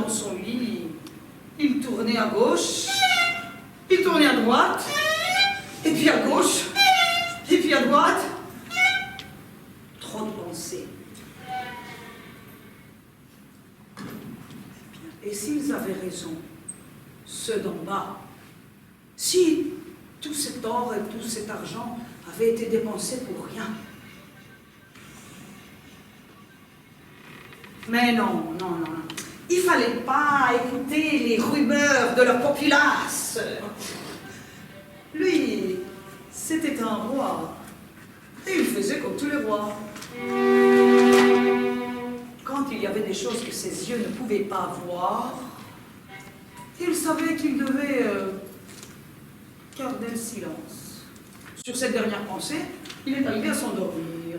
dans son lit, il tournait à gauche, il tournait à droite, et puis à gauche, et puis à droite. Trop de pensées. Et s'ils avaient raison, ceux d'en bas, si tout cet or et tout cet argent avaient été dépensés pour rien. Mais non, non, non, non. Il ne fallait pas écouter les rumeurs de leur populace. Lui, c'était un roi. Et il faisait comme tous les rois. Quand il y avait des choses que ses yeux ne pouvaient pas voir, il savait qu'il devait garder le silence. Sur cette dernière pensée, il est arrivé à s'endormir.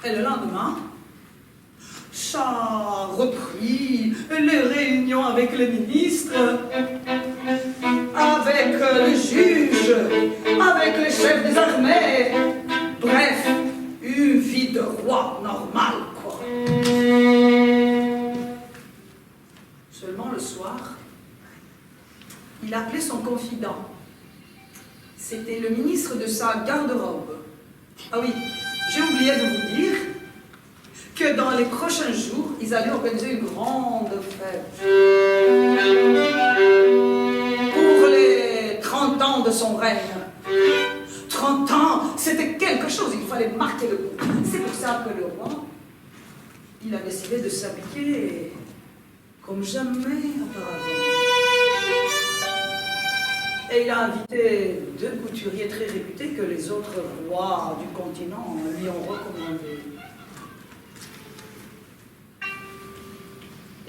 Et le lendemain, ça reprit les réunions avec les ministres, avec les juges, avec les chefs des armées. Bref, une vie de roi normale, quoi. Seulement le soir, il appelait son confident. C'était le ministre de sa garde-robe. Ah oui, j'ai oublié de vous dire que dans les prochains jours, ils allaient organiser une grande fête pour les 30 ans de son règne. 30 ans, c'était quelque chose, il fallait marquer le coup. C'est pour ça que le roi, il a décidé de s'habiller comme jamais auparavant. Et il a invité 2 couturiers très réputés que les autres rois du continent lui ont recommandés.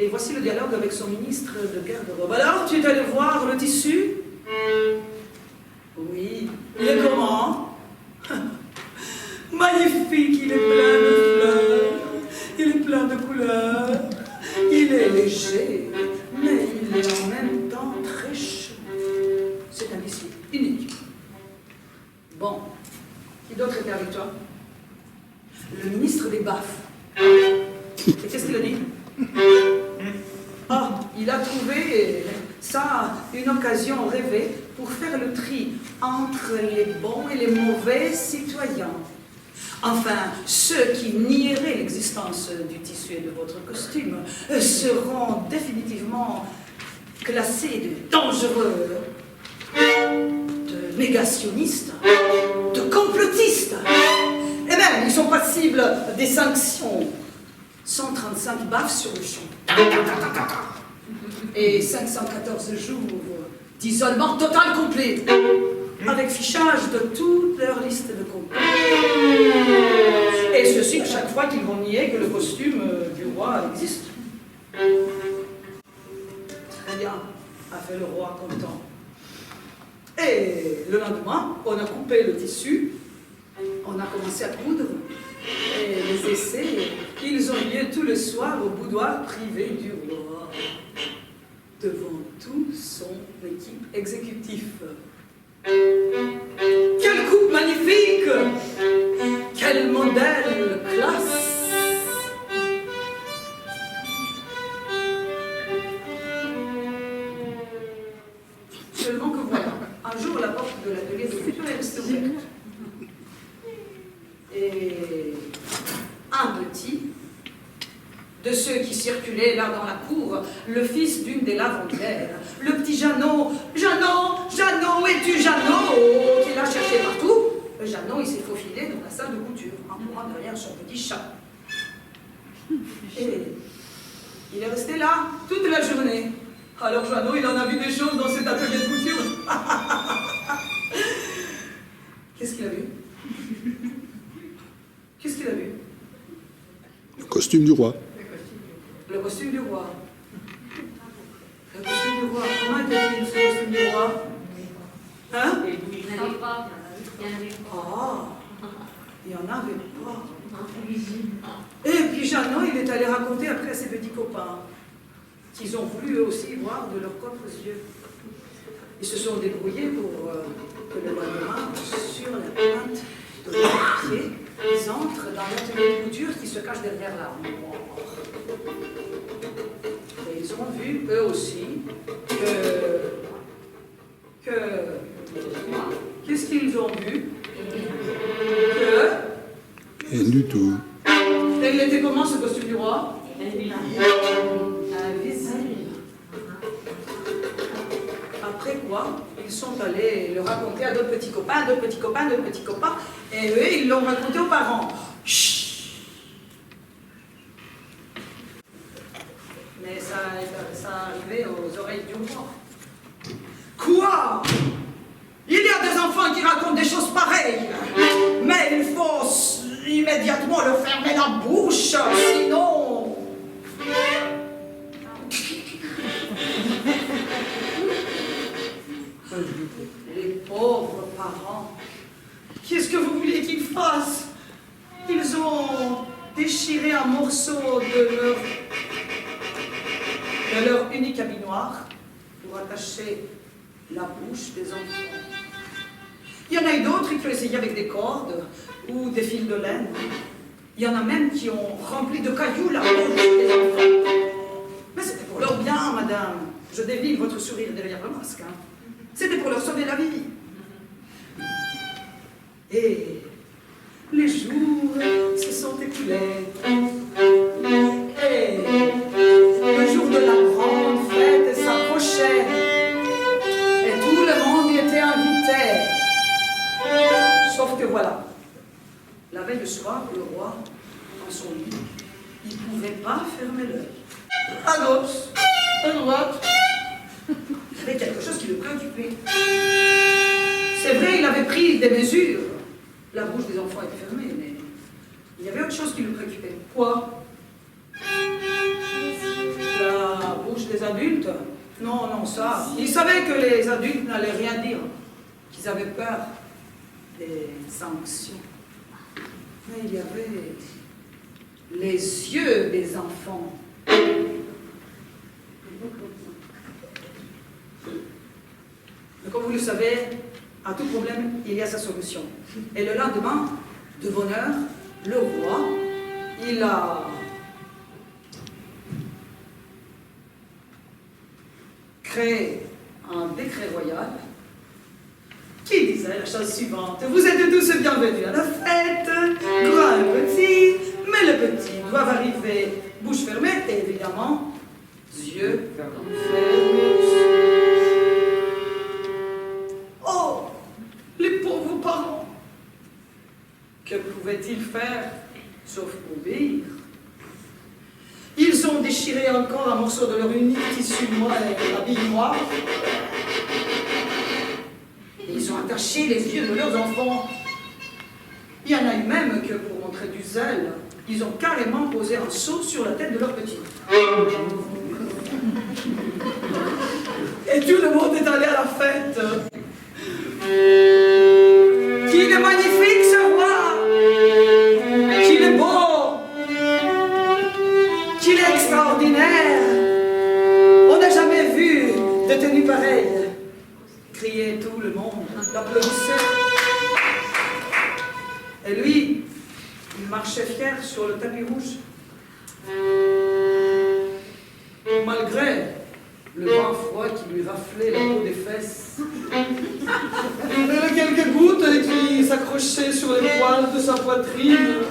Et voici le dialogue avec son ministre de garde-robe. Alors, tu es allé voir le tissu? Oui. Il est comment? Magnifique, il est plein de fleurs, il est plein de couleurs, il est léger, mais il est en même temps très chaud. C'est un tissu unique. Bon, qui d'autre était avec toi? Le ministre des baffes. Et qu'est-ce qu'il a dit? Ah, il a trouvé ça une occasion rêvée pour faire le tri entre les bons et les mauvais citoyens. Enfin, ceux qui nieraient l'existence du tissu et de votre costume seront définitivement classés de dangereux, de négationnistes, de complotistes. Et même, ils sont passibles des sanctions. 135 baffes sur le champ. Et 514 jours d'isolement total complet. Avec fichage de toute leur liste de comptes. Et ceci chaque fois qu'ils vont nier que le costume du roi existe. Très bien, a fait le roi content. Et le lendemain, on a coupé le tissu, on a commencé à coudre. Et les essais, ils ont lieu tout le soir au boudoir privé du roi, devant toute son équipe exécutive. Quelle coupe magnifique! Quel modèle classe! Seulement que voilà, un jour la porte de l'atelier de couture est restée ouverte. Et un petit, de ceux qui circulaient là dans la cour, le fils d'une des lavandières, le petit Jeannot, Jeannot, Jeannot, es-tu Jeannot? Qu'il a cherché partout. Jeannot, il s'est faufilé dans la salle de couture, en courant derrière son petit chat. Et il est resté là toute la journée. Alors Jeannot, il en a vu des choses dans cet atelier de couture. Qu'est-ce qu'il a vu? Qu'est-ce qu'il a vu? Le costume du roi. Le costume du roi. Le costume du roi. Comment était-il ce costume du roi? Hein? Il n'y en avait pas. Ah, il n'y en avait pas. Et puis Jeannot, il est allé raconter après à ses petits copains qu'ils ont voulu eux aussi voir de leurs propres yeux. Ils se sont débrouillés pour que le lendemain, sur la pointe de leur pied, Ils entrent dans l'atelier de couture qui se cache derrière l'armoire. Et ils ont vu, eux aussi, qu'est-ce qu'ils ont vu? Rien du tout. Et il était comment ce costume du roi? Invisible. Après quoi, ils sont allés le raconter à d'autres petits copains, et eux, ils l'ont raconté aux parents. Chut. Mais ça arrivait aux oreilles du roi. Quoi? Il y a des enfants qui racontent des choses pareilles, mais il faut immédiatement leur fermer la bouche, sinon... Les pauvres parents, qu'est-ce que vous voulez qu'ils fassent? Ils ont déchiré un morceau de leur unique habit noir pour attacher la bouche des enfants. Il y en a eu d'autres qui ont essayé avec des cordes ou des fils de laine. Il y en a même qui ont rempli de cailloux la bouche des enfants. Mais c'était pour leur bien, madame. Je devine votre sourire derrière le masque. Hein. C'était pour leur sauver la vie. Et les jours se sont écoulés. Et le jour de la grande fête s'approchait. Et tout le monde y était invité. Sauf que voilà, la veille du soir, le roi, dans son lit, il ne pouvait pas fermer l'œil. À gauche, à droite, il y avait quelque chose qui le préoccupait. C'est vrai, il avait pris des mesures. La bouche des enfants était fermée, mais il y avait autre chose qui le préoccupait. Quoi? La bouche des adultes? Non, ça. Il savait que les adultes n'allaient rien dire, qu'ils avaient peur des sanctions. Mais il y avait les yeux des enfants. Mais comme vous le savez, à tout problème, il y a sa solution. Et le lendemain, de bonne heure, le roi, il a créé un décret royal qui disait la chose suivante: vous êtes tous bienvenus à la fête, grand et petit, mais le petit doit arriver bouche fermée et évidemment yeux fermés. Oh, les pauvres parents, que pouvaient-ils faire sauf obéir? Ils ont déchiré encore un morceau de leur unique tissu noir et habit noir. Et ils ont attaché les yeux de leurs enfants. Il y en a eu même que, pour montrer du zèle, ils ont carrément posé un seau sur la tête de leur petit. Et tout le monde est allé à la fête. Qu'il est magnifique ce roi! Qu'il est beau! Qu'il est extraordinaire! On n'a jamais vu de tenue pareille. Criait tout le monde, l'applaudissait. Et lui, il marchait fier sur le tapis rouge. Malgré le vent froid qui lui raflait la peau des fesses. Il y avait quelques gouttes qui s'accrochaient sur les poils de sa poitrine.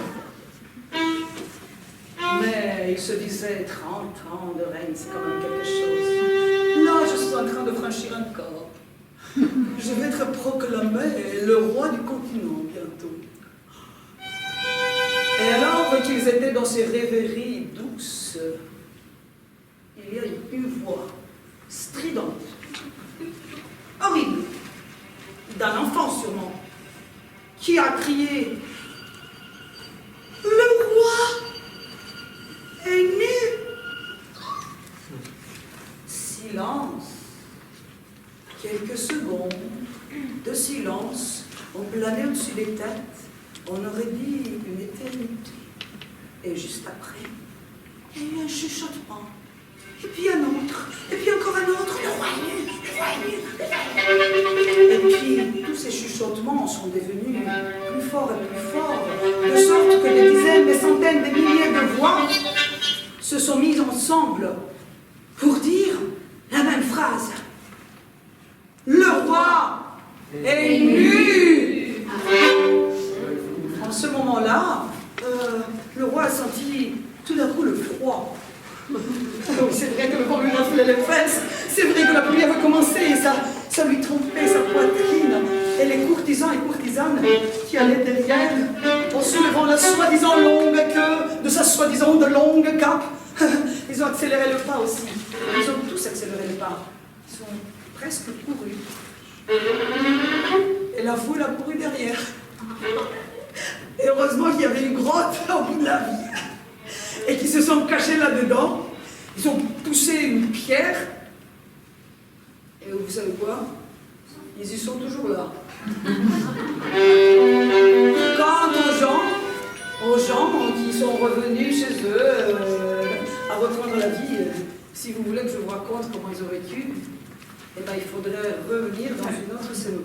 Mais il se disait 30 ans de règne, c'est quand même quelque chose. Là, je suis en train de franchir un corps. Je vais être proclamé le roi du continent bientôt. Et alors qu'ils étaient dans ces rêveries douces, il y a une voix stridente, horrible, d'un enfant sûrement, qui a crié: le roi est nu! Silence. Quelques secondes de silence ont plané au-dessus des têtes. On aurait dit une éternité. Et juste après, il y a eu un chuchotement. Et puis un autre. Et puis encore un autre. Le roi est nu. Et puis, tous ces chuchotements sont devenus plus forts et plus forts, de sorte que des dizaines, des centaines, des milliers de voix se sont mises ensemble pour dire la même phrase. Le roi est nu. En ce moment-là, le roi a senti tout d'un coup le froid. C'est vrai que le vent lui enflait les fesses, c'est vrai que la pluie avait commencé et ça lui trempait sa poitrine. Et les courtisans et courtisanes qui allaient derrière, en soulevant la soi-disant longue queue de sa soi-disant de longue cape, ils ont accéléré le pas aussi. Ils ont tous accéléré le pas. Ils ont presque couru. Et la foule a couru derrière. Et heureusement qu'il y avait une grotte au bout de la ville. Et qui se sont cachés là-dedans. Ils ont poussé une pierre. Et vous savez quoi? Ils y sont toujours là. Quant aux gens qui sont revenus chez eux à reprendre la vie, si vous voulez que je vous raconte comment ils ont vécu, eh ben, il faudrait revenir dans une autre scène.